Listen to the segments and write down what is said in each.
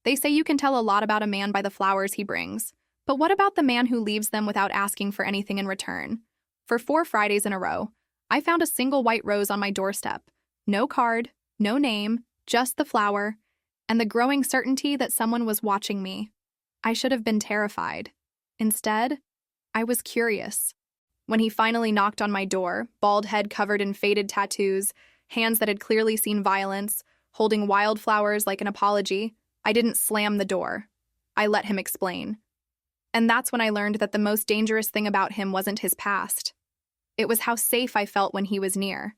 They say you can tell a lot about a man by the flowers he brings. But what about the man who leaves them without asking for anything in return? For 4 Fridays in a row, I found a single white rose on my doorstep. No card, no name, just the flower, and the growing certainty that someone was watching me. I should have been terrified. Instead, I was curious. When he finally knocked on my door, bald head covered in faded tattoos, hands that had clearly seen violence, holding wildflowers like an apology, I didn't slam the door. I let him explain. And that's when I learned that the most dangerous thing about him wasn't his past. It was how safe I felt when he was near.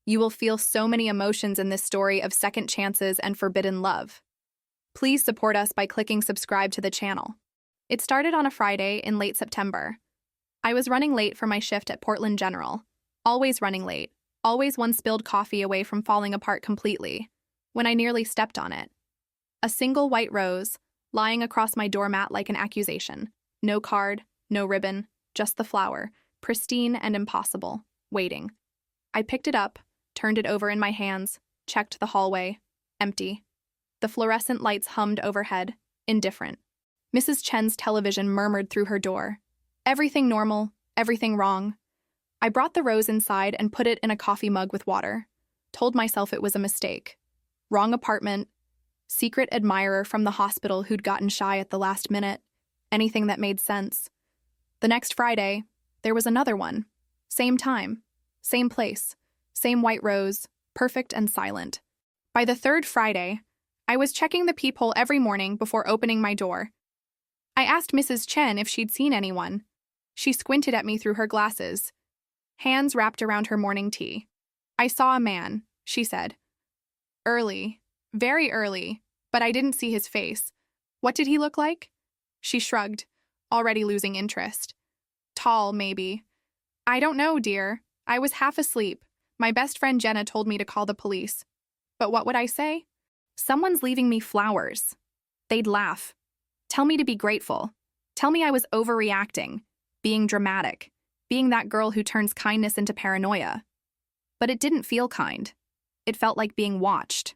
You will feel so many emotions in this story of second chances and forbidden love. Please support us by clicking subscribe to the channel. It started on a Friday in late September. I was running late for my shift at Portland General. Always running late, always one spilled coffee away from falling apart completely, when I nearly stepped on it. A single white rose, lying across my doormat like an accusation. No card, no ribbon, just the flower, pristine and impossible, waiting. I picked it up, turned it over in my hands, checked the hallway. Empty. The fluorescent lights hummed overhead, indifferent. Mrs. Chen's television murmured through her door. Everything normal, everything wrong. I brought the rose inside and put it in a coffee mug with water. Told myself it was a mistake. Wrong apartment. Secret admirer from the hospital who'd gotten shy at the last minute. Anything that made sense. The next Friday, there was another one. Same time. Same place. Same white rose. Perfect and silent. By the 3rd Friday, I was checking the peephole every morning before opening my door. I asked Mrs. Chen if she'd seen anyone. She squinted at me through her glasses, hands wrapped around her morning tea. I saw a man, she said. Early, very early, but I didn't see his face. What did he look like? She shrugged, already losing interest. Tall, maybe. I don't know, dear. I was half asleep. My best friend Jenna told me to call the police. But what would I say? Someone's leaving me flowers. They'd laugh. Tell me to be grateful. Tell me I was overreacting, being dramatic, being that girl who turns kindness into paranoia. But it didn't feel kind. It felt like being watched.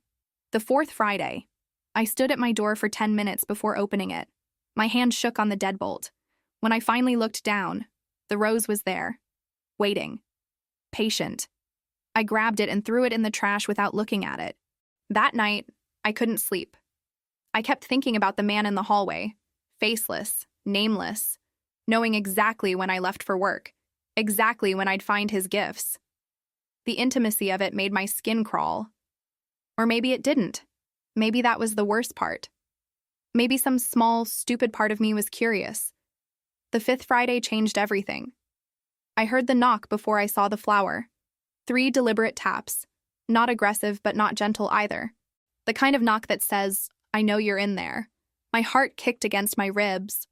The 4th Friday, I stood at my door for 10 minutes before opening it. My hand shook on the deadbolt. When I finally looked down, the rose was there, waiting, patient. I grabbed it and threw it in the trash without looking at it. That night, I couldn't sleep. I kept thinking about the man in the hallway, faceless, nameless, knowing exactly when I left for work, exactly when I'd find his gifts. The intimacy of it made my skin crawl. Or maybe it didn't. Maybe that was the worst part. Maybe some small, stupid part of me was curious. The 5th Friday changed everything. I heard the knock before I saw the flower. 3 deliberate taps, not aggressive but not gentle either. The kind of knock that says, I know you're in there. My heart kicked against my ribs.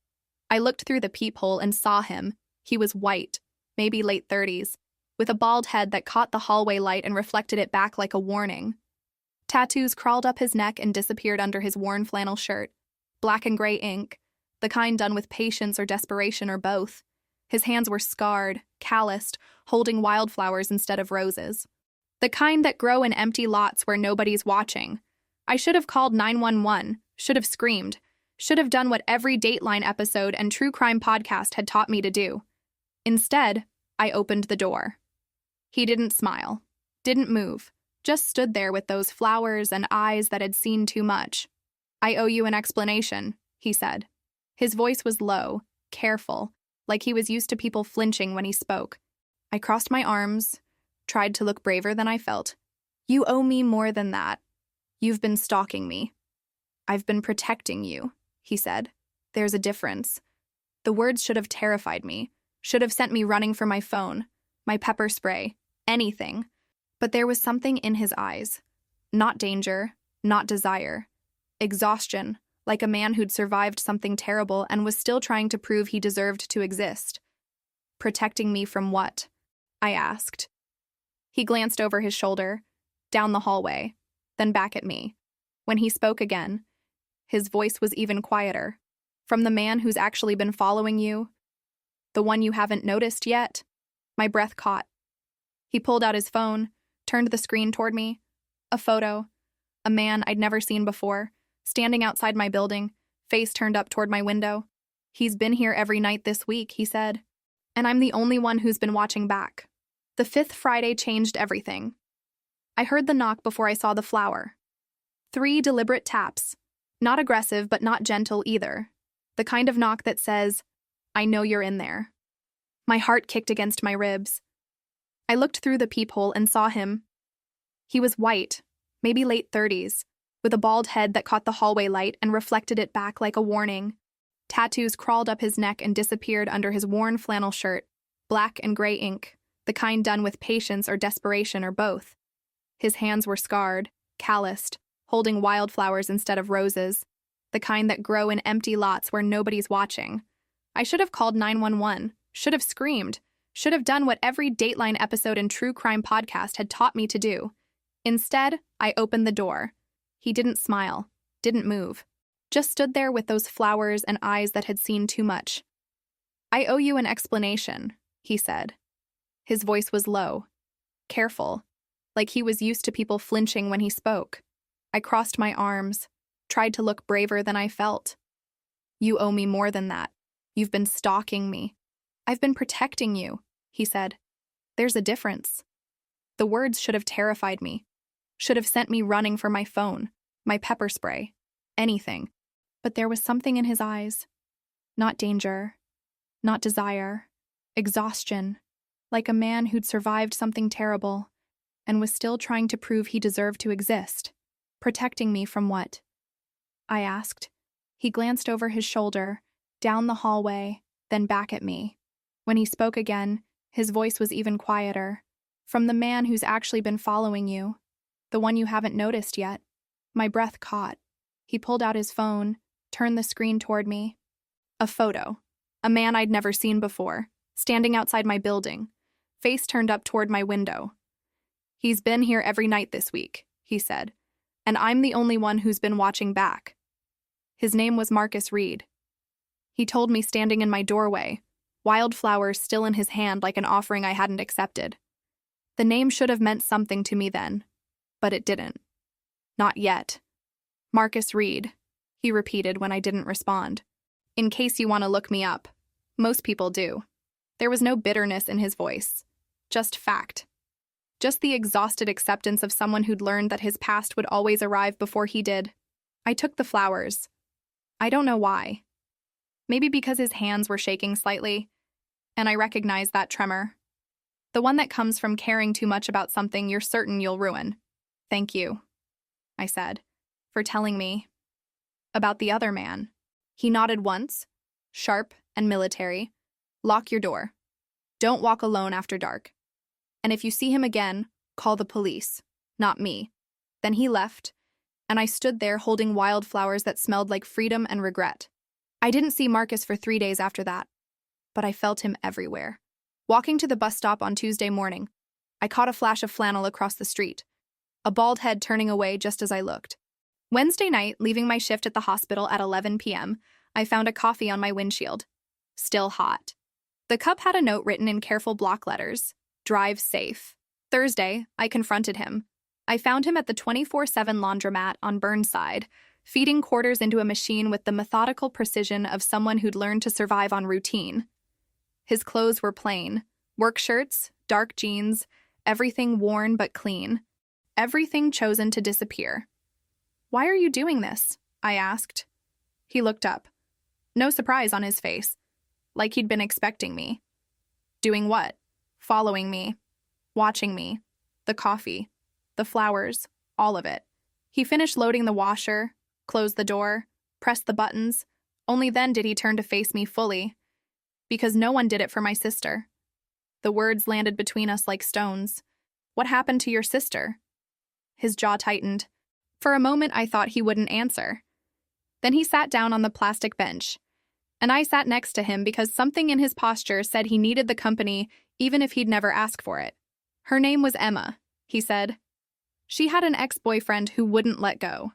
I looked through the peephole and saw him. He was white, maybe late 30s, with a bald head that caught the hallway light and reflected it back like a warning. Tattoos crawled up his neck and disappeared under his worn flannel shirt. Black and gray ink, the kind done with patience or desperation or both. His hands were scarred, calloused, holding wildflowers instead of roses. The kind that grow in empty lots where nobody's watching. I should have called 911, should have screamed, should have done what every Dateline episode and true crime podcast had taught me to do. Instead, I opened the door. He didn't smile, didn't move, just stood there with those flowers and eyes that had seen too much. I owe you an explanation, he said. His voice was low, careful, like he was used to people flinching when he spoke. I crossed my arms, tried to look braver than I felt. You owe me more than that. You've been stalking me. I've been protecting you, he said. There's a difference. The words should have terrified me, should have sent me running for my phone, my pepper spray, anything. But there was something in his eyes. Not danger, not desire. Exhaustion, like a man who'd survived something terrible and was still trying to prove he deserved to exist. Protecting me from what? I asked. He glanced over his shoulder, down the hallway, then back at me. When he spoke again, his voice was even quieter. From the man who's actually been following you? The one you haven't noticed yet? My breath caught. He pulled out his phone, turned the screen toward me. A photo. A man I'd never seen before. standing outside my building, face turned up toward my window. "He's been here every night this week," he said. "And I'm the only one who's been watching back." The fifth Friday changed everything. I heard the knock before I saw the flower. 3 deliberate taps. Not aggressive, but not gentle either. The kind of knock that says, "I know you're in there." My heart kicked against my ribs. I looked through the peephole and saw him. He was white, maybe late 30s, with a bald head that caught the hallway light and reflected it back like a warning. Tattoos crawled up his neck and disappeared under his worn flannel shirt, black and gray ink, the kind done with patience or desperation or both. His hands were scarred, calloused, holding wildflowers instead of roses, the kind that grow in empty lots where nobody's watching. I should have called 911, should have screamed, should have done what every Dateline episode and true crime podcast had taught me to do. Instead, I opened the door. He didn't smile, didn't move, just stood there with those flowers and eyes that had seen too much. "I owe you an explanation," he said. His voice was low, careful, like he was used to people flinching when he spoke. I crossed my arms, tried to look braver than I felt. "You owe me more than that. You've been stalking me. I've been protecting you," he said. "There's a difference." The words should have terrified me, should have sent me running for my phone, my pepper spray, anything. But there was something in his eyes. Not danger, not desire, exhaustion, like a man who'd survived something terrible and was still trying to prove he deserved to exist. Protecting me from what? I asked. He glanced over his shoulder, down the hallway, then back at me. When he spoke again, his voice was even quieter. "From the man who's actually been following you. The one you haven't noticed yet." My breath caught. He pulled out his phone, turned the screen toward me. A photo. A man I'd never seen before, standing outside my building, face turned up toward my window. "He's been here every night this week," he said, "and I'm the only one who's been watching back." His name was Marcus Reed. He told me standing in my doorway, wildflowers still in his hand like an offering I hadn't accepted. The name should have meant something to me then, but it didn't. Not yet. "Marcus Reed," he repeated when I didn't respond. "In case you want to look me up. Most people do." There was no bitterness in his voice. Just fact. Just the exhausted acceptance of someone who'd learned that his past would always arrive before he did. I took the flowers. I don't know why. Maybe because his hands were shaking slightly, and I recognized that tremor. The one that comes from caring too much about something you're certain you'll ruin. "Thank you," I said, "for telling me about the other man." He nodded once, sharp and military. "Lock your door. Don't walk alone after dark. And if you see him again, call the police, not me." Then he left, and I stood there holding wildflowers that smelled like freedom and regret. I didn't see Marcus for 3 days after that, but I felt him everywhere. Walking to the bus stop on Tuesday morning, I caught a flash of flannel across the street, a bald head turning away just as I looked. Wednesday night, leaving my shift at the hospital at 11 p.m., I found a coffee on my windshield. Still hot. The cup had a note written in careful block letters, "Drive safe." Thursday, I confronted him. I found him at the 24/7 laundromat on Burnside, feeding quarters into a machine with the methodical precision of someone who'd learned to survive on routine. His clothes were plain, work shirts, dark jeans, everything worn but clean, everything chosen to disappear. "Why are you doing this?" I asked. He looked up. No surprise on his face, like he'd been expecting me. Doing what? Following me, watching me, the coffee, the flowers, all of it. He finished loading the washer, closed the door, pressed the buttons. Only then did he turn to face me fully. "Because no one did it for my sister." The words landed between us like stones. "What happened to your sister?" His jaw tightened. For a moment, I thought he wouldn't answer. Then he sat down on the plastic bench, and I sat next to him because something in his posture said he needed the company even if he'd never asked for it. "Her name was Emma," he said. "She had an ex-boyfriend who wouldn't let go.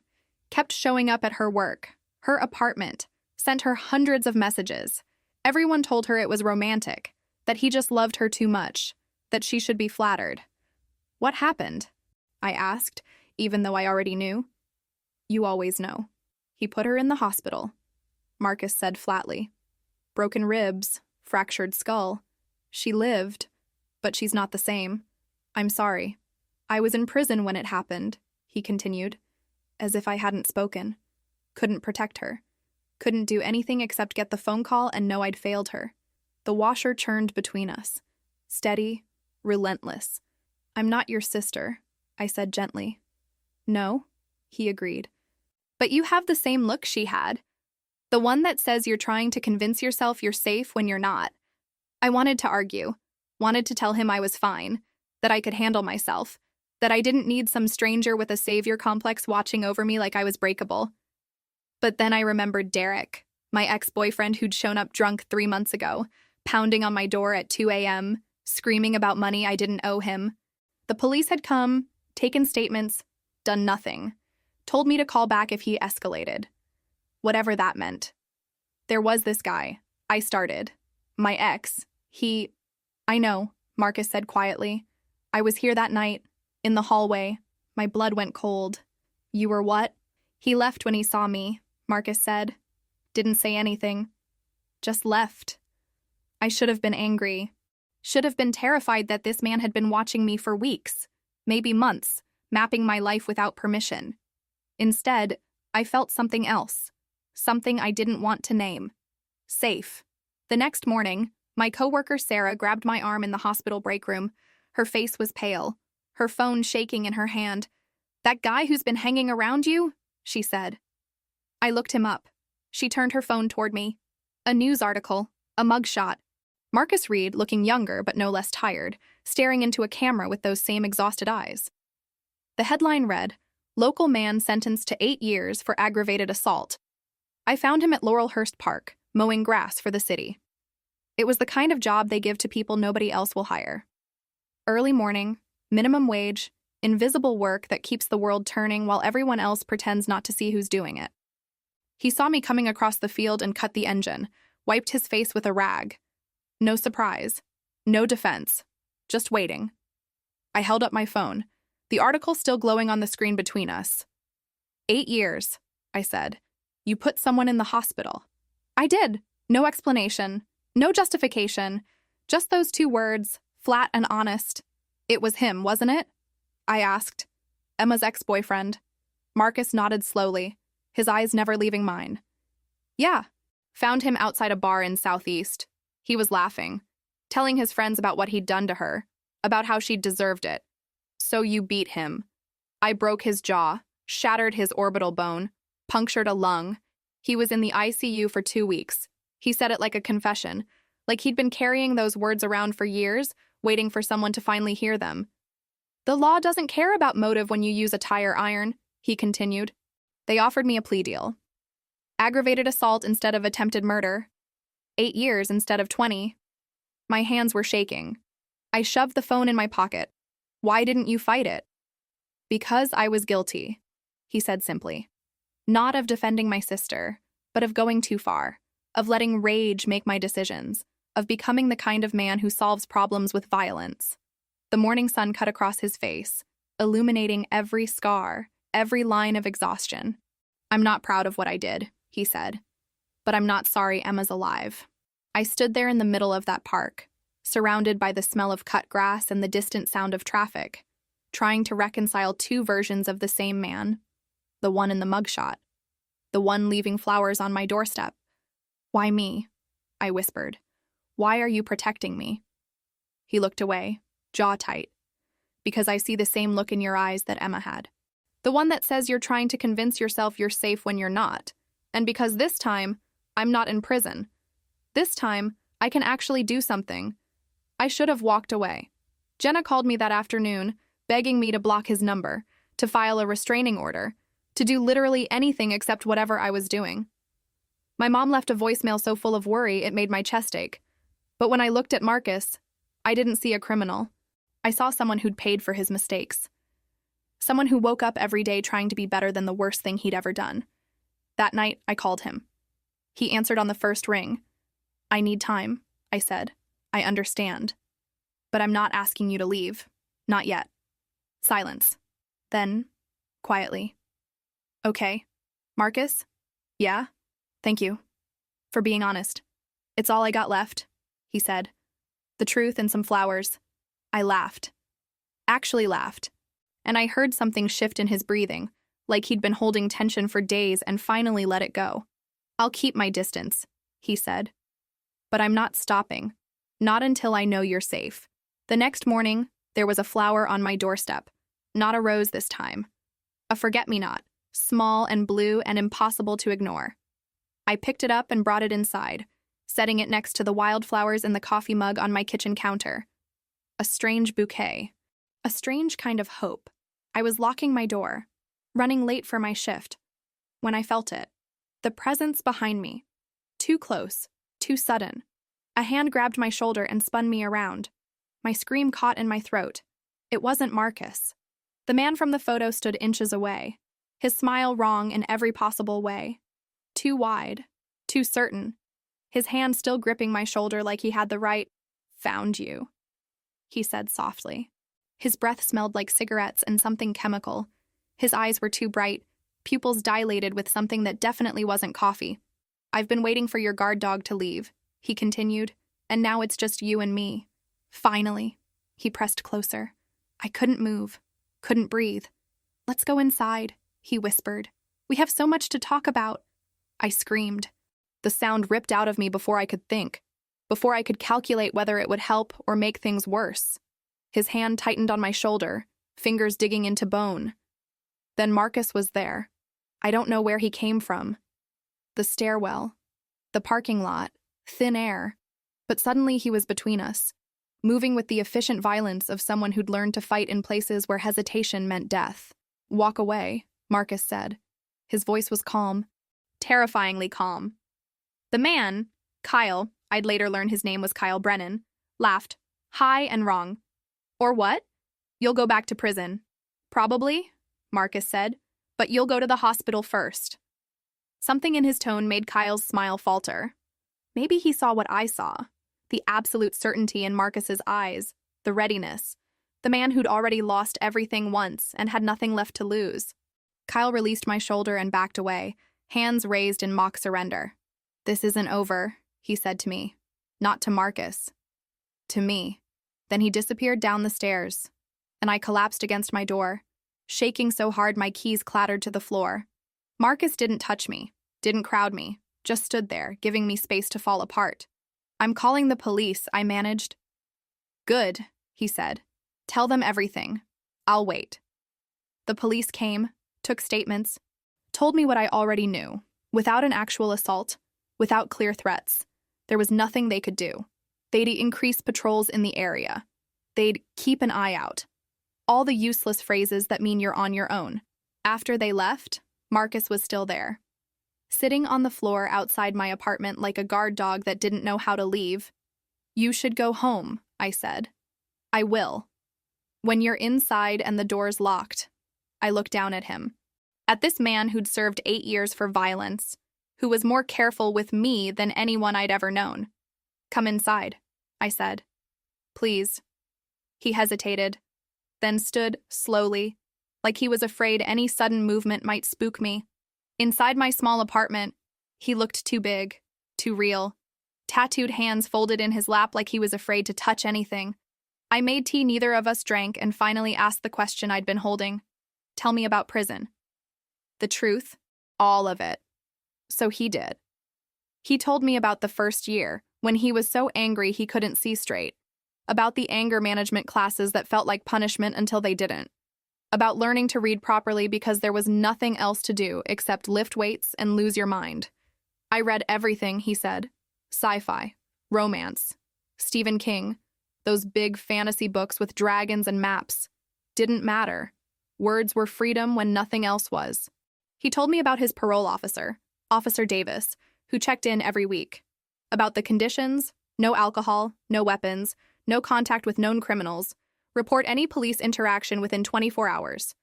Kept showing up at her work, her apartment, sent her hundreds of messages. Everyone told her it was romantic, that he just loved her too much, that she should be flattered." "What happened?" I asked, even though I already knew. "You always know." He put her in the hospital, Marcus said flatly. Broken ribs, fractured skull. She lived, but she's not the same. I'm sorry. I was in prison when it happened, he continued, as if I hadn't spoken. Couldn't protect her. Couldn't do anything except get the phone call and know I'd failed her. The washer churned between us. Steady, relentless. I'm not your sister, I said gently. No, he agreed. But you have the same look she had. The one that says you're trying to convince yourself you're safe when you're not. I wanted to argue, wanted to tell him I was fine, that I could handle myself, that I didn't need some stranger with a savior complex watching over me like I was breakable. But then I remembered Derek, my ex-boyfriend who'd shown up drunk 3 months ago, pounding on my door at 2 a.m., screaming about money I didn't owe him. The police had come, taken statements, done nothing, told me to call back if he escalated. Whatever that meant. There was this guy. I started. My ex. I know, Marcus said quietly. I was here that night, in the hallway. My blood went cold. You were what? He left when he saw me, Marcus said. Didn't say anything. Just left. I should have been angry. Should have been terrified that this man had been watching me for weeks, maybe months, mapping my life without permission. Instead, I felt something else. Something I didn't want to name. Safe. The next morning, my coworker Sarah grabbed my arm in the hospital break room. Her face was pale, her phone shaking in her hand. That guy who's been hanging around you? She said. I looked him up. She turned her phone toward me. A news article, a mugshot. Marcus Reed, looking younger but no less tired, staring into a camera with those same exhausted eyes. The headline read, Local man sentenced to 8 years for aggravated assault. I found him at Laurelhurst Park, mowing grass for the city. It was the kind of job they give to people nobody else will hire. Early morning, minimum wage, invisible work that keeps the world turning while everyone else pretends not to see who's doing it. He saw me coming across the field and cut the engine, wiped his face with a rag. No surprise, no defense, just waiting. I held up my phone, the article still glowing on the screen between us. 8 years, I said. You put someone in the hospital. I did. No explanation, no justification, just those 2 words, flat and honest. It was him, wasn't it? I asked. Emma's ex-boyfriend. Marcus nodded slowly, his eyes never leaving mine. Yeah. Found him outside a bar in Southeast. He was laughing, telling his friends about what he'd done to her, about how she'd deserved it. So you beat him. I broke his jaw, shattered his orbital bone, punctured a lung. He was in the ICU for 2 weeks. He said it like a confession, like he'd been carrying those words around for years, waiting for someone to finally hear them. The law doesn't care about motive when you use a tire iron, he continued. They offered me a plea deal. Aggravated assault instead of attempted murder. 8 years instead of 20. My hands were shaking. I shoved the phone in my pocket. Why didn't you fight it? Because I was guilty, he said simply. Not of defending my sister, but of going too far, of letting rage make my decisions, of becoming the kind of man who solves problems with violence. The morning sun cut across his face, illuminating every scar, every line of exhaustion. I'm not proud of what I did, he said, but I'm not sorry Emma's alive. I stood there in the middle of that park, surrounded by the smell of cut grass and the distant sound of traffic, trying to reconcile 2 versions of the same man. The one in the mugshot, the one leaving flowers on my doorstep. Why me? I whispered. Why are you protecting me? He looked away, jaw tight. Because I see the same look in your eyes that Emma had. The one that says you're trying to convince yourself you're safe when you're not. And because this time, I'm not in prison. This time, I can actually do something. I should have walked away. Jenna called me that afternoon, begging me to block his number, to file a restraining order, to do literally anything except whatever I was doing. My mom left a voicemail so full of worry it made my chest ache. But when I looked at Marcus, I didn't see a criminal. I saw someone who'd paid for his mistakes. Someone who woke up every day trying to be better than the worst thing he'd ever done. That night, I called him. He answered on the first ring. I need time, I said. I understand. But I'm not asking you to leave. Not yet. Silence. Then, quietly. Okay, Marcus, Yeah? Thank you. For being honest. It's all I got left, he said. The truth and some flowers. I laughed. Actually laughed. And I heard something shift in his breathing, like he'd been holding tension for days and finally let it go. I'll keep my distance, he said. But I'm not stopping. Not until I know you're safe. The next morning, there was a flower on my doorstep. Not a rose this time. A forget-me-not, small and blue and impossible to ignore. I picked it up and brought it inside, setting it next to the wildflowers in the coffee mug on my kitchen counter. A strange bouquet. A strange kind of hope. I was locking my door, running late for my shift, when I felt it. The presence behind me. Too close, too sudden. A hand grabbed my shoulder and spun me around. My scream caught in my throat. It wasn't Marcus. The man from the photo stood inches away, his smile wrong in every possible way. Too wide, too certain. His hand still gripping my shoulder like he had the right. Found you, he said softly. His breath smelled like cigarettes and something chemical. His eyes were too bright, pupils dilated with something that definitely wasn't coffee. I've been waiting for your guard dog to leave, he continued, and now it's just you and me. Finally. He pressed closer. I couldn't move, couldn't breathe. Let's go inside, he whispered. We have so much to talk about. I screamed. The sound ripped out of me before I could think, before I could calculate whether it would help or make things worse. His hand tightened on my shoulder, fingers digging into bone. Then Marcus was there. I don't know where he came from. The stairwell, the parking lot, thin air. But suddenly he was between us, moving with the efficient violence of someone who'd learned to fight in places where hesitation meant death. Walk away, Marcus said. His voice was calm, terrifyingly calm. The man, Kyle, I'd later learn his name was Kyle Brennan, laughed, high and wrong. Or what? You'll go back to prison. Probably, Marcus said, but you'll go to the hospital first. Something in his tone made Kyle's smile falter. Maybe he saw what I saw, the absolute certainty in Marcus's eyes, the readiness, the man who'd already lost everything once and had nothing left to lose. Kyle released my shoulder and backed away, hands raised in mock surrender. This isn't over, he said to me. Not to Marcus. To me. Then he disappeared down the stairs, and I collapsed against my door, shaking so hard my keys clattered to the floor. Marcus didn't touch me, didn't crowd me, just stood there, giving me space to fall apart. I'm calling the police, I managed. Good, he said. Tell them everything. I'll wait. The police came, took statements, told me what I already knew, without an actual assault, without clear threats. There was nothing they could do. They'd increase patrols in the area. They'd keep an eye out. All the useless phrases that mean you're on your own. After they left, Marcus was still there. Sitting on the floor outside my apartment like a guard dog that didn't know how to leave. You should go home, I said. I will. When you're inside and the door's locked. I looked down at him. At this man who'd served 8 years for violence, who was more careful with me than anyone I'd ever known. Come inside, I said. Please. He hesitated, then stood slowly, like he was afraid any sudden movement might spook me. Inside my small apartment, he looked too big, too real. Tattooed hands folded in his lap like he was afraid to touch anything. I made tea neither of us drank and finally asked the question I'd been holding. Tell me about prison. The truth, all of it. So he did. He told me about the first year, when he was so angry he couldn't see straight. About the anger management classes that felt like punishment until they didn't. About learning to read properly because there was nothing else to do except lift weights and lose your mind. I read everything, he said. Sci-fi, romance, Stephen King, those big fantasy books with dragons and maps. Didn't matter. Words were freedom when nothing else was. He told me about his parole officer, Officer Davis, who checked in every week. About the conditions, no alcohol, no weapons, no contact with known criminals. Report any police interaction within 24 hours.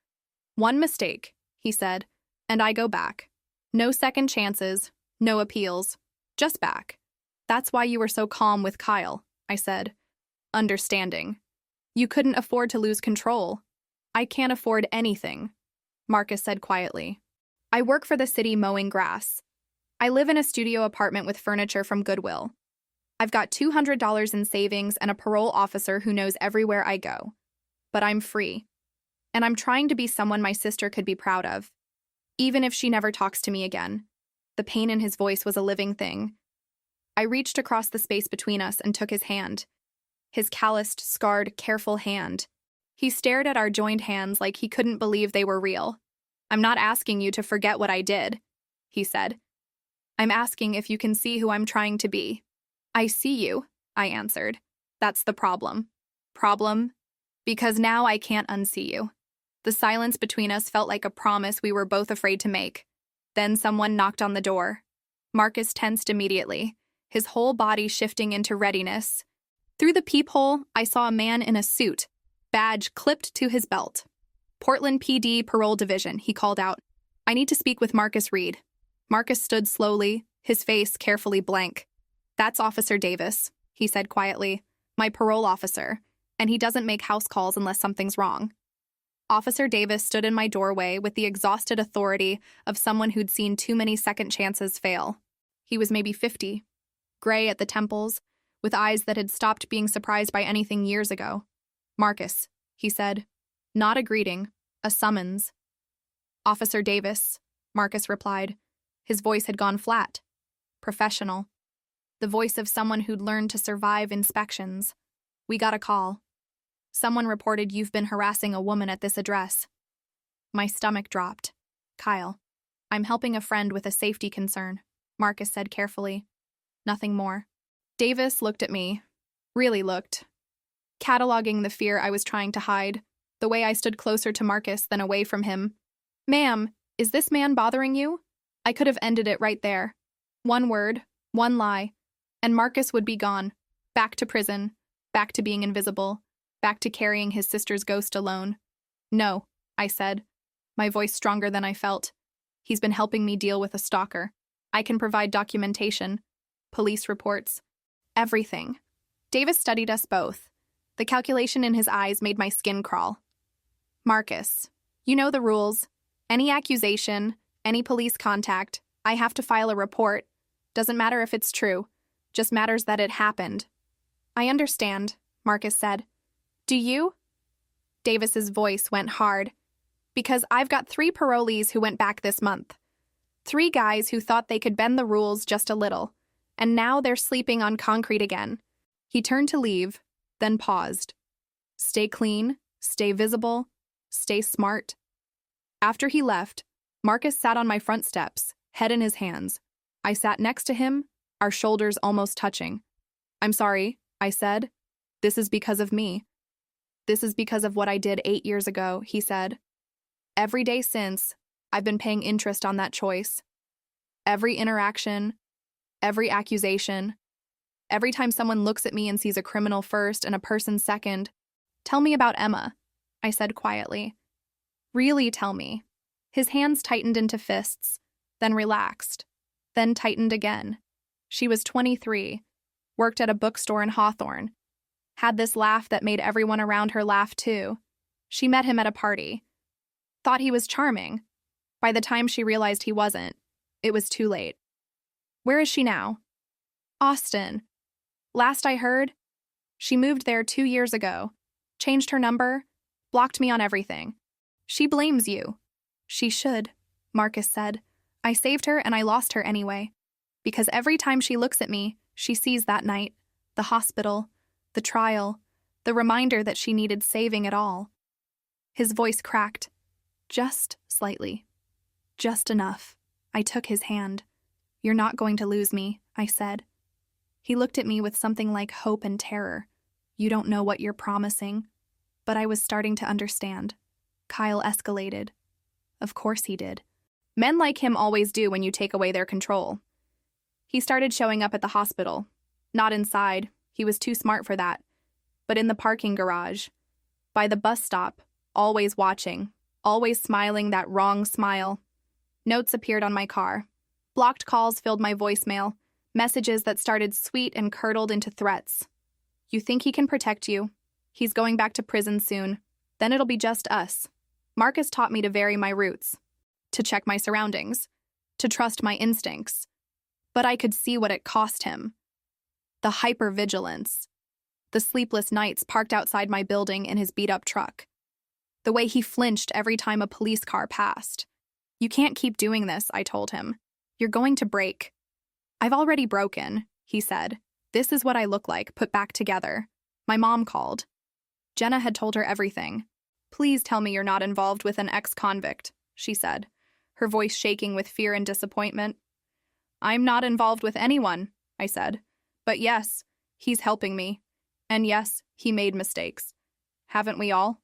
One mistake, he said, and I go back. No second chances, no appeals, just back. That's why you were so calm with Kyle, I said. Understanding. You couldn't afford to lose control. I can't afford anything, Marcus said quietly. I work for the city mowing grass. I live in a studio apartment with furniture from Goodwill. I've got $200 in savings and a parole officer who knows everywhere I go. But I'm free. And I'm trying to be someone my sister could be proud of, even if she never talks to me again. The pain in his voice was a living thing. I reached across the space between us and took his hand. His calloused, scarred, careful hand. He stared at our joined hands like he couldn't believe they were real. "I'm not asking you to forget what I did," he said. "I'm asking if you can see who I'm trying to be." "I see you," I answered. "That's the problem." "Problem? Because now I can't unsee you." The silence between us felt like a promise we were both afraid to make. Then someone knocked on the door. Marcus tensed immediately, his whole body shifting into readiness. Through the peephole, I saw a man in a suit, badge clipped to his belt. "Portland PD Parole Division," he called out. "I need to speak with Marcus Reed." Marcus stood slowly, his face carefully blank. "That's Officer Davis," he said quietly, "my parole officer, and he doesn't make house calls unless something's wrong." Officer Davis stood in my doorway with the exhausted authority of someone who'd seen too many second chances fail. He was maybe 50, gray at the temples, with eyes that had stopped being surprised by anything years ago. "Marcus," he said. Not a greeting, a summons. "Officer Davis," Marcus replied. His voice had gone flat. Professional. The voice of someone who'd learned to survive inspections. "We got a call. Someone reported you've been harassing a woman at this address." My stomach dropped. "Kyle, I'm helping a friend with a safety concern," Marcus said carefully. Nothing more. Davis looked at me. Really looked. Cataloging the fear I was trying to hide, the way I stood closer to Marcus than away from him. "Ma'am, is this man bothering you?" I could have ended it right there. One word, one lie, and Marcus would be gone. Back to prison, back to being invisible, back to carrying his sister's ghost alone. "No," I said, my voice stronger than I felt. "He's been helping me deal with a stalker. I can provide documentation, police reports, everything." Davis studied us both. The calculation in his eyes made my skin crawl. "Marcus, you know the rules. Any accusation, any police contact, I have to file a report. Doesn't matter if it's true. Just matters that it happened." "I understand," Marcus said. "Do you?" Davis's voice went hard. "Because I've got 3 parolees who went back this month. 3 guys who thought they could bend the rules just a little, and now they're sleeping on concrete again." He turned to leave, then paused. "Stay clean, stay visible, stay smart." After he left, Marcus sat on my front steps, head in his hands. I sat next to him, our shoulders almost touching. "I'm sorry," I said. "This is because of me. This is because of what I did 8 years ago," he said. "Every day since, I've been paying interest on that choice. Every interaction, every accusation, every time someone looks at me and sees a criminal first and a person second. Tell me about Emma," I said quietly. "Really tell me." His hands tightened into fists, then relaxed, then tightened again. She was 23, worked at a bookstore in Hawthorne, had this laugh that made everyone around her laugh too. She met him at a party. Thought he was charming. By the time she realized he wasn't, it was too late. "Where is she now?" "Austin. Last I heard, she moved there 2 years ago, changed her number, blocked me on everything. She blames you." "She should," Marcus said. "I saved her and I lost her anyway. Because every time she looks at me, she sees that night, the hospital, the trial, the reminder that she needed saving at all." His voice cracked. "Just slightly. Just enough." I took his hand. "You're not going to lose me," I said. He looked at me with something like hope and terror. "You don't know what you're promising." But I was starting to understand. Kyle escalated. Of course he did. Men like him always do when you take away their control. He started showing up at the hospital. Not inside, he was too smart for that. But in the parking garage. By the bus stop, always watching, always smiling that wrong smile. Notes appeared on my car. Blocked calls filled my voicemail, messages that started sweet and curdled into threats. "You think he can protect you? He's going back to prison soon. Then it'll be just us." Marcus taught me to vary my routes, to check my surroundings, to trust my instincts. But I could see what it cost him. The hypervigilance. The sleepless nights parked outside my building in his beat-up truck. The way he flinched every time a police car passed. You can't keep doing this, I told him. You're going to break. I've already broken, he said. This is what I look like, put back together. My mom called. Jenna had told her everything. Please tell me you're not involved with an ex-convict, she said, her voice shaking with fear and disappointment. I'm not involved with anyone, I said. But yes, he's helping me. And yes, he made mistakes. Haven't we all?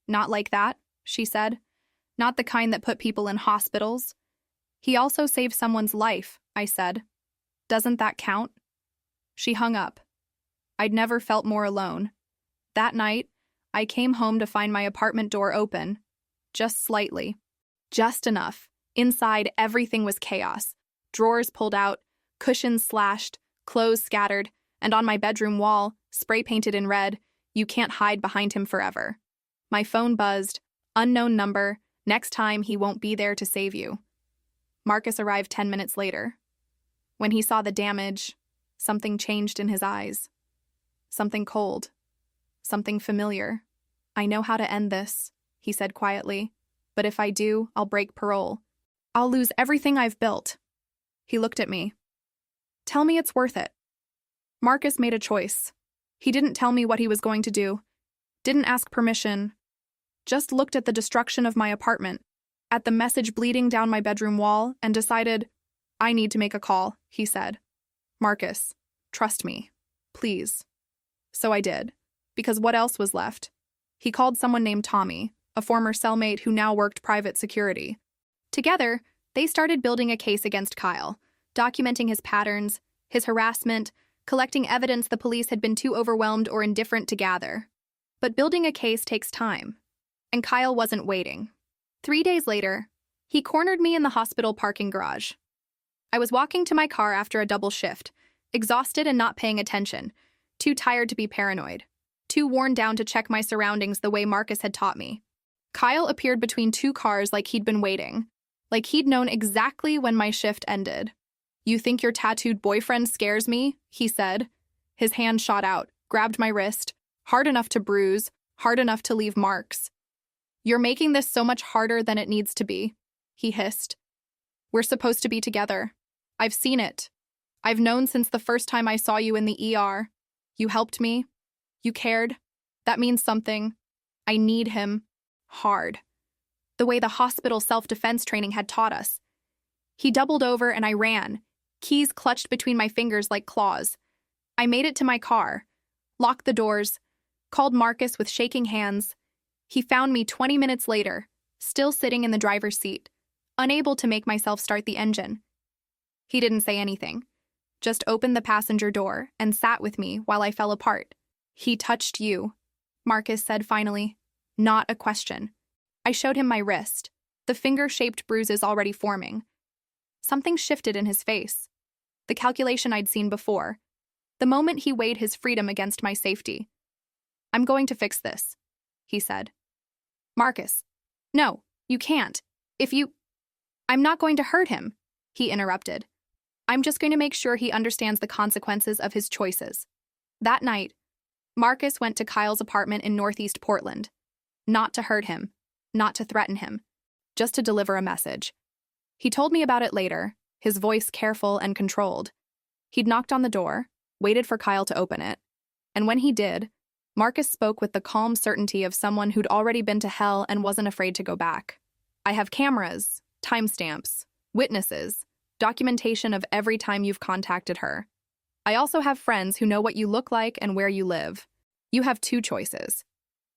Not like that, she said. Not the kind that put people in hospitals. He also saved someone's life, I said. Doesn't that count? She hung up. I'd never felt more alone. That night, I came home to find my apartment door open. Just slightly. Just enough. Inside, everything was chaos. Drawers pulled out, cushions slashed, clothes scattered, and on my bedroom wall, spray-painted in red, "You can't hide behind him forever." My phone buzzed. Unknown number. Next time, he won't be there to save you. Marcus arrived 10 minutes later. When he saw the damage, something changed in his eyes. Something cold. Something familiar. I know how to end this, he said quietly. But if I do, I'll break parole. I'll lose everything I've built. He looked at me. Tell me it's worth it. Marcus made a choice. He didn't tell me what he was going to do. Didn't ask permission. Just looked at the destruction of my apartment, at the message bleeding down my bedroom wall, and decided, I need to make a call, he said. Marcus, trust me. Please. So I did. Because what else was left? He called someone named Tommy, a former cellmate who now worked private security. Together, they started building a case against Kyle, documenting his patterns, his harassment, collecting evidence the police had been too overwhelmed or indifferent to gather. But building a case takes time. And Kyle wasn't waiting. 3 days later, he cornered me in the hospital parking garage. I was walking to my car after a double shift, exhausted and not paying attention, too tired to be paranoid, too worn down to check my surroundings the way Marcus had taught me. Kyle appeared between two cars like he'd been waiting, like he'd known exactly when my shift ended. You think your tattooed boyfriend scares me? He said. His hand shot out, grabbed my wrist, hard enough to bruise, hard enough to leave marks. You're making this so much harder than it needs to be, he hissed. We're supposed to be together. I've seen it. I've known since the first time I saw you in the ER. You helped me. You cared. That means something. I need him. Hard. The way the hospital self-defense training had taught us. He doubled over and I ran, keys clutched between my fingers like claws. I made it to my car, locked the doors, called Marcus with shaking hands. He found me 20 minutes later, still sitting in the driver's seat, unable to make myself start the engine. He didn't say anything, just opened the passenger door and sat with me while I fell apart. He touched you, Marcus said finally. Not a question. I showed him my wrist, the finger-shaped bruises already forming. Something shifted in his face. The calculation I'd seen before. The moment he weighed his freedom against my safety. I'm going to fix this, he said. Marcus, no, you can't. I'm not going to hurt him, he interrupted. I'm just going to make sure he understands the consequences of his choices. That night, Marcus went to Kyle's apartment in Northeast Portland. Not to hurt him, not to threaten him, just to deliver a message. He told me about it later, his voice careful and controlled. He'd knocked on the door, waited for Kyle to open it, and when he did, Marcus spoke with the calm certainty of someone who'd already been to hell and wasn't afraid to go back. I have cameras, timestamps, witnesses, documentation of every time you've contacted her. I also have friends who know what you look like and where you live. You have two choices.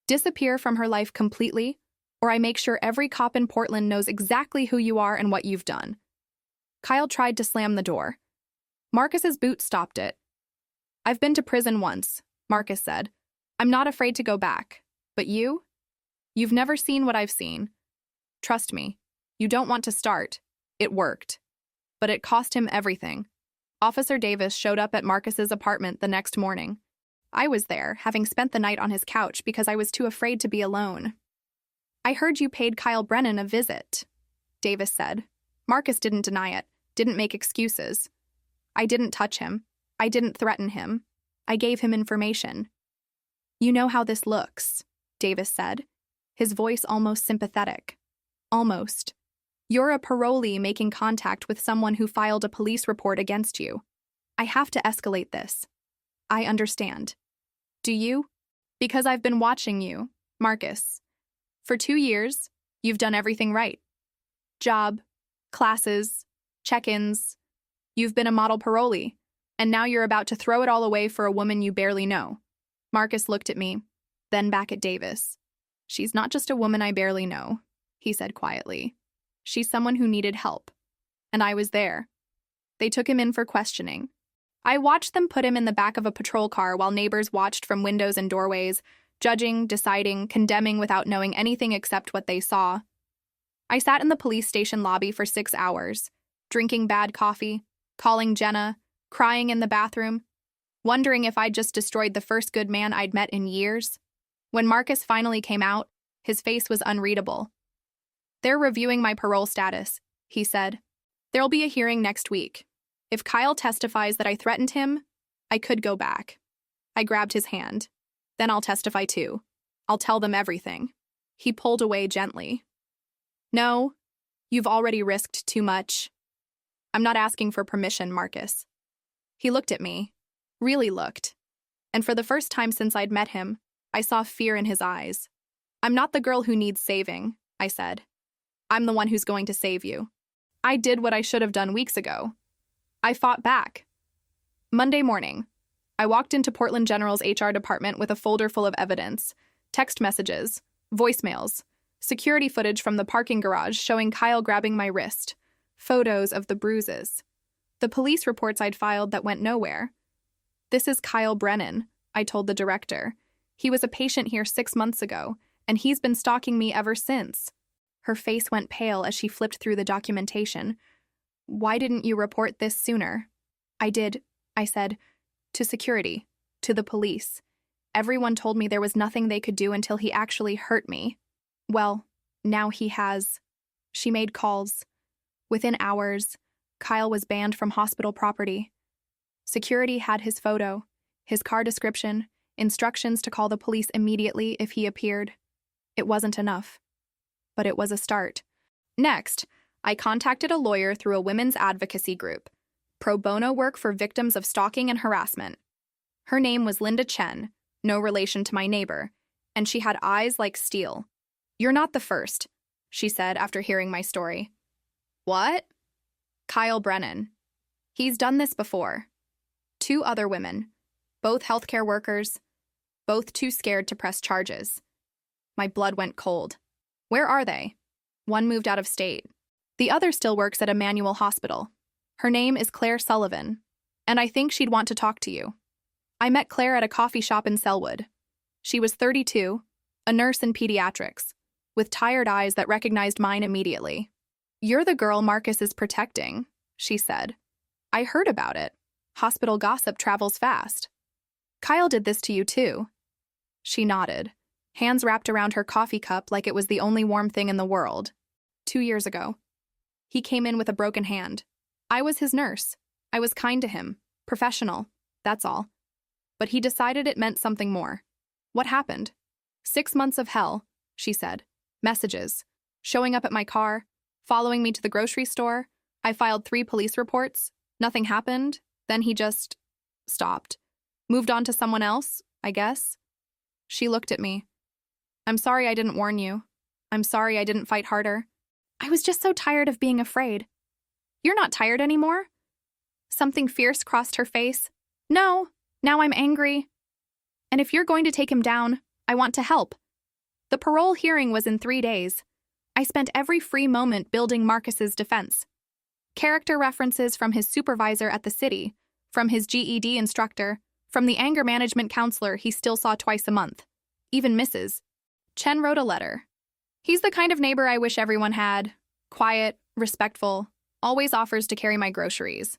Disappear from her life completely, or I make sure every cop in Portland knows exactly who you are and what you've done. Kyle tried to slam the door. Marcus's boot stopped it. I've been to prison once, Marcus said. I'm not afraid to go back. But you? You've never seen what I've seen. Trust me, you don't want to start. It worked. But it cost him everything. Officer Davis showed up at Marcus's apartment the next morning. I was there, having spent the night on his couch because I was too afraid to be alone. I heard you paid Kyle Brennan a visit, Davis said. Marcus didn't deny it, didn't make excuses. I didn't touch him. I didn't threaten him. I gave him information. You know how this looks, Davis said, his voice almost sympathetic. Almost. You're a parolee making contact with someone who filed a police report against you. I have to escalate this. I understand. Do you? Because I've been watching you, Marcus. For 2 years, you've done everything right. Job, classes, check-ins. You've been a model parolee, and now you're about to throw it all away for a woman you barely know. Marcus looked at me, then back at Davis. She's not just a woman I barely know, he said quietly. She's someone who needed help. And I was there. They took him in for questioning. I watched them put him in the back of a patrol car while neighbors watched from windows and doorways, judging, deciding, condemning without knowing anything except what they saw. I sat in the police station lobby for 6 hours, drinking bad coffee, calling Jenna, crying in the bathroom, wondering if I'd just destroyed the first good man I'd met in years. When Marcus finally came out, his face was unreadable. They're reviewing my parole status, he said. There'll be a hearing next week. If Kyle testifies that I threatened him, I could go back. I grabbed his hand. Then I'll testify too. I'll tell them everything. He pulled away gently. No, you've already risked too much. I'm not asking for permission, Marcus. He looked at me, really looked. And for the first time since I'd met him, I saw fear in his eyes. I'm not the girl who needs saving, I said. I'm the one who's going to save you. I did what I should have done weeks ago. I fought back. Monday morning, I walked into Portland General's HR department with a folder full of evidence, text messages, voicemails, security footage from the parking garage showing Kyle grabbing my wrist, photos of the bruises, the police reports I'd filed that went nowhere. This is Kyle Brennan, I told the director. He was a patient here 6 months ago, and he's been stalking me ever since. Her face went pale as she flipped through the documentation. Why didn't you report this sooner? I did, I said. To security, to the police. Everyone told me there was nothing they could do until he actually hurt me. Well, now he has. She made calls. Within hours, Kyle was banned from hospital property. Security had his photo, his car description, instructions to call the police immediately if he appeared. It wasn't enough. But it was a start. Next, I contacted a lawyer through a women's advocacy group, pro bono work for victims of stalking and harassment. Her name was Linda Chen, no relation to my neighbor, and she had eyes like steel. You're not the first, she said after hearing my story. What? Kyle Brennan. He's done this before. 2 other women, both healthcare workers, both too scared to press charges. My blood went cold. Where are they? One moved out of state. The other still works at Emmanuel Hospital. Her name is Claire Sullivan, and I think she'd want to talk to you. I met Claire at a coffee shop in Selwood. She was 32, a nurse in pediatrics, with tired eyes that recognized mine immediately. You're the girl Marcus is protecting, she said. I heard about it. Hospital gossip travels fast. Kyle did this to you too. She nodded, hands wrapped around her coffee cup like it was the only warm thing in the world. 2 years ago. He came in with a broken hand. I was his nurse. I was kind to him, professional, that's all. But he decided it meant something more. What happened? 6 months of hell, she said. Messages. Showing up at my car, following me to the grocery store. I filed 3 police reports. Nothing happened. Then he just stopped. Moved on to someone else, I guess. She looked at me. I'm sorry I didn't warn you. I'm sorry I didn't fight harder. I was just so tired of being afraid. You're not tired anymore? Something fierce crossed her face. No, now I'm angry. And if you're going to take him down, I want to help. The parole hearing was in 3 days. I spent every free moment building Marcus's defense. Character references from his supervisor at the city, from his GED instructor, from the anger management counselor he still saw twice a month. Even Mrs. Chen wrote a letter. He's the kind of neighbor I wish everyone had. Quiet, respectful, always offers to carry my groceries.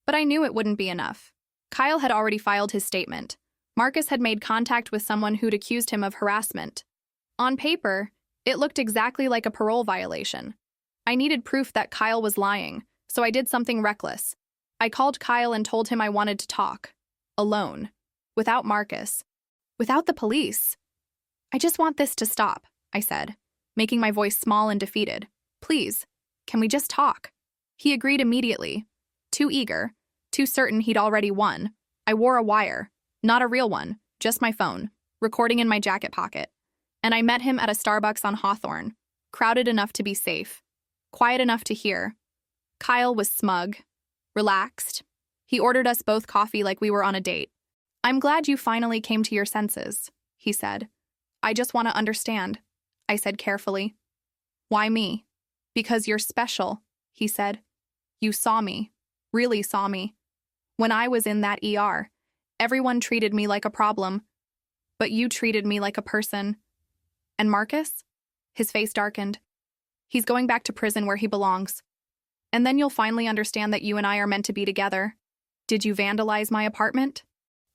But I knew it wouldn't be enough. Kyle had already filed his statement. Marcus had made contact with someone who'd accused him of harassment. On paper, it looked exactly like a parole violation. I needed proof that Kyle was lying, so I did something reckless. I called Kyle and told him I wanted to talk. Alone. Without Marcus. Without the police. I just want this to stop, I said, making my voice small and defeated. Please, can we just talk? He agreed immediately. Too eager, too certain he'd already won. I wore a wire. Not a real one, just my phone, recording in my jacket pocket. And I met him at a Starbucks on Hawthorne, crowded enough to be safe, quiet enough to hear. Kyle was smug, relaxed. He ordered us both coffee like we were on a date. I'm glad you finally came to your senses, he said. I just want to understand, I said carefully. Why me? Because you're special, he said. You saw me, really saw me. When I was in that ER, everyone treated me like a problem, but you treated me like a person. And Marcus? His face darkened. He's going back to prison where he belongs. And then you'll finally understand that you and I are meant to be together. Did you vandalize my apartment?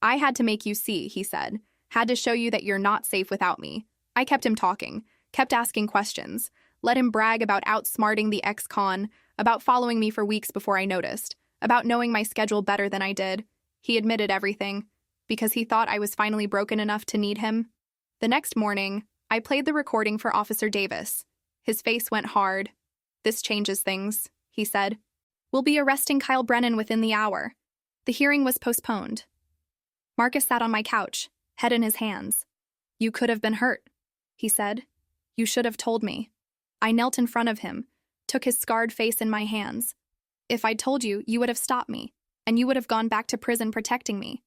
I had to make you see, he said. Had to show you that you're not safe without me. I kept him talking, kept asking questions, let him brag about outsmarting the ex-con, about following me for weeks before I noticed, about knowing my schedule better than I did. He admitted everything, because he thought I was finally broken enough to need him. The next morning, I played the recording for Officer Davis. His face went hard. This changes things, he said. We'll be arresting Kyle Brennan within the hour. The hearing was postponed. Marcus sat on my couch, head in his hands. You could have been hurt, he said. You should have told me. I knelt in front of him, took his scarred face in my hands. If I'd told you, you would have stopped me, and you would have gone back to prison protecting me.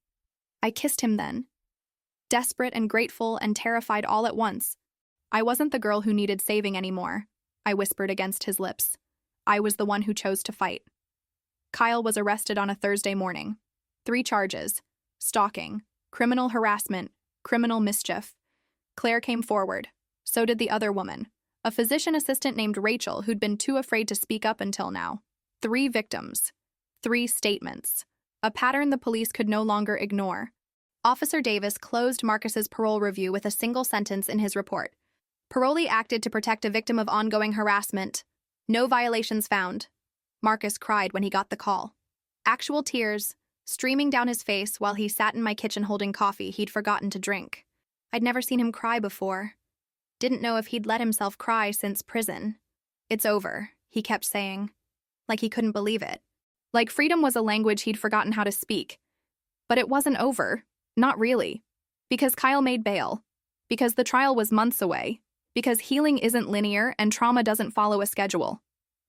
I kissed him then. Desperate and grateful and terrified all at once. I wasn't the girl who needed saving anymore, I whispered against his lips. I was the one who chose to fight. Kyle was arrested on a Thursday morning. 3 charges: stalking, criminal harassment, criminal mischief. Claire came forward. So did the other woman, a physician assistant named Rachel who'd been too afraid to speak up until now. 3 victims. 3 statements. A pattern the police could no longer ignore. Officer Davis closed Marcus's parole review with a single sentence in his report. Parolee acted to protect a victim of ongoing harassment. No violations found. Marcus cried when he got the call. Actual tears, streaming down his face while he sat in my kitchen holding coffee he'd forgotten to drink. I'd never seen him cry before. Didn't know if he'd let himself cry since prison. It's over, he kept saying. Like he couldn't believe it. Like freedom was a language he'd forgotten how to speak. But it wasn't over. Not really. Because Kyle made bail. Because the trial was months away. Because healing isn't linear and trauma doesn't follow a schedule.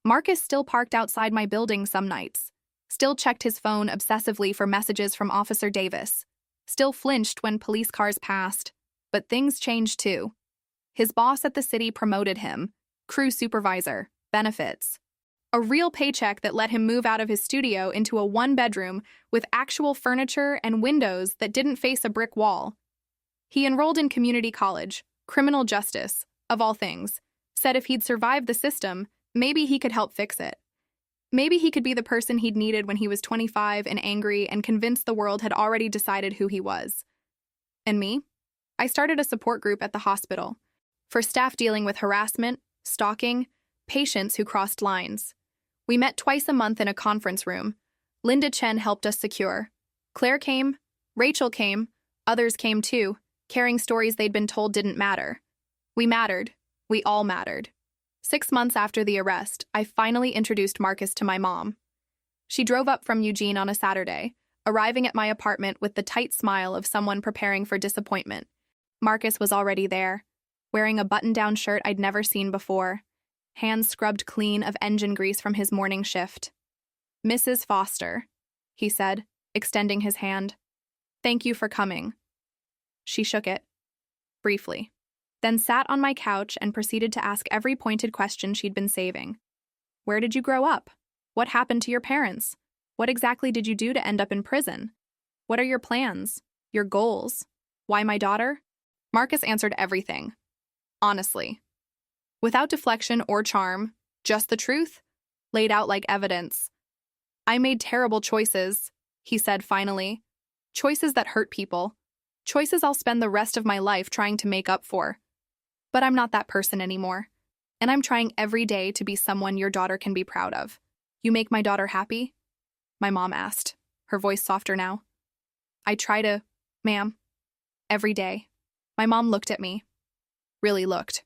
Marcus still parked outside my building some nights. Still checked his phone obsessively for messages from Officer Davis. Still flinched when police cars passed. But things changed too. His boss at the city promoted him. Crew supervisor. Benefits. A real paycheck that let him move out of his studio into a 1-bedroom with actual furniture and windows that didn't face a brick wall. He enrolled in community college, criminal justice, of all things, said if he'd survived the system, maybe he could help fix it. Maybe he could be the person he'd needed when he was 25 and angry and convinced the world had already decided who he was. And me? I started a support group at the hospital for staff dealing with harassment, stalking, patients who crossed lines. We met twice a month in a conference room. Linda Chen helped us secure. Claire came, Rachel came, others came too, carrying stories they'd been told didn't matter. We mattered. We all mattered. 6 months after the arrest, I finally introduced Marcus to my mom. She drove up from Eugene on a Saturday, arriving at my apartment with the tight smile of someone preparing for disappointment. Marcus was already there, wearing a button-down shirt I'd never seen before, hands scrubbed clean of engine grease from his morning shift. "Mrs. Foster," he said, extending his hand. "Thank you for coming." She shook it, briefly, then sat on my couch and proceeded to ask every pointed question she'd been saving. Where did you grow up? What happened to your parents? What exactly did you do to end up in prison? What are your plans? Your goals? Why my daughter? Marcus answered everything. Honestly. Without deflection or charm, just the truth, laid out like evidence. I made terrible choices, he said finally. Choices that hurt people. Choices I'll spend the rest of my life trying to make up for. But I'm not that person anymore. And I'm trying every day to be someone your daughter can be proud of. You make my daughter happy? my mom asked, her voice softer now. I try to, ma'am. Every day. My mom looked at me. Really looked.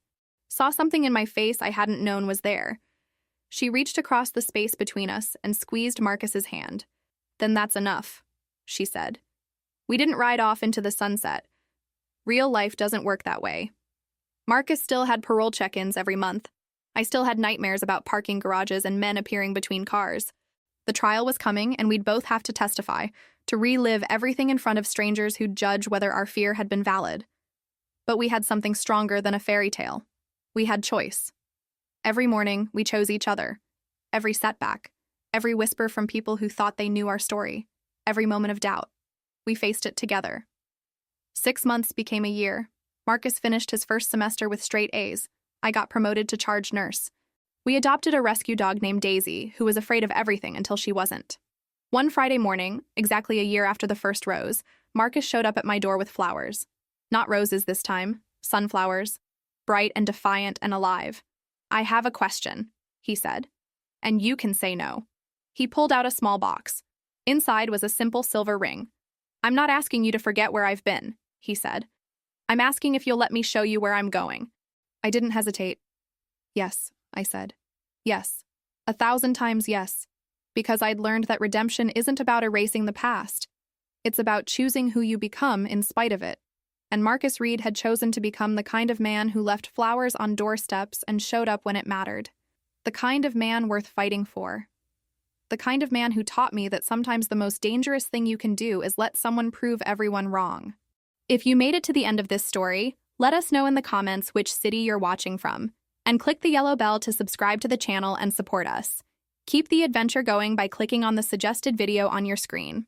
Saw something in my face I hadn't known was there. She reached across the space between us and squeezed Marcus's hand. Then that's enough, she said. We didn't ride off into the sunset. Real life doesn't work that way. Marcus still had parole check-ins every month. I still had nightmares about parking garages and men appearing between cars. The trial was coming, and we'd both have to testify, to relive everything in front of strangers who'd judge whether our fear had been valid. But we had something stronger than a fairy tale. We had choice. Every morning, we chose each other. Every setback, every whisper from people who thought they knew our story, every moment of doubt. We faced it together. 6 months became a year. Marcus finished his first semester with straight A's. I got promoted to charge nurse. We adopted a rescue dog named Daisy, who was afraid of everything until she wasn't. One Friday morning, exactly a year after the first rose, Marcus showed up at my door with flowers. Not roses this time, sunflowers. Bright and defiant and alive. I have a question, he said. And you can say no. He pulled out a small box. Inside was a simple silver ring. I'm not asking you to forget where I've been, he said. I'm asking if you'll let me show you where I'm going. I didn't hesitate. Yes, I said. Yes. 1,000 times yes. Because I'd learned that redemption isn't about erasing the past. It's about choosing who you become in spite of it. And Marcus Reed had chosen to become the kind of man who left flowers on doorsteps and showed up when it mattered. The kind of man worth fighting for. The kind of man who taught me that sometimes the most dangerous thing you can do is let someone prove everyone wrong. If you made it to the end of this story, let us know in the comments which city you're watching from, and click the yellow bell to subscribe to the channel and support us. Keep the adventure going by clicking on the suggested video on your screen.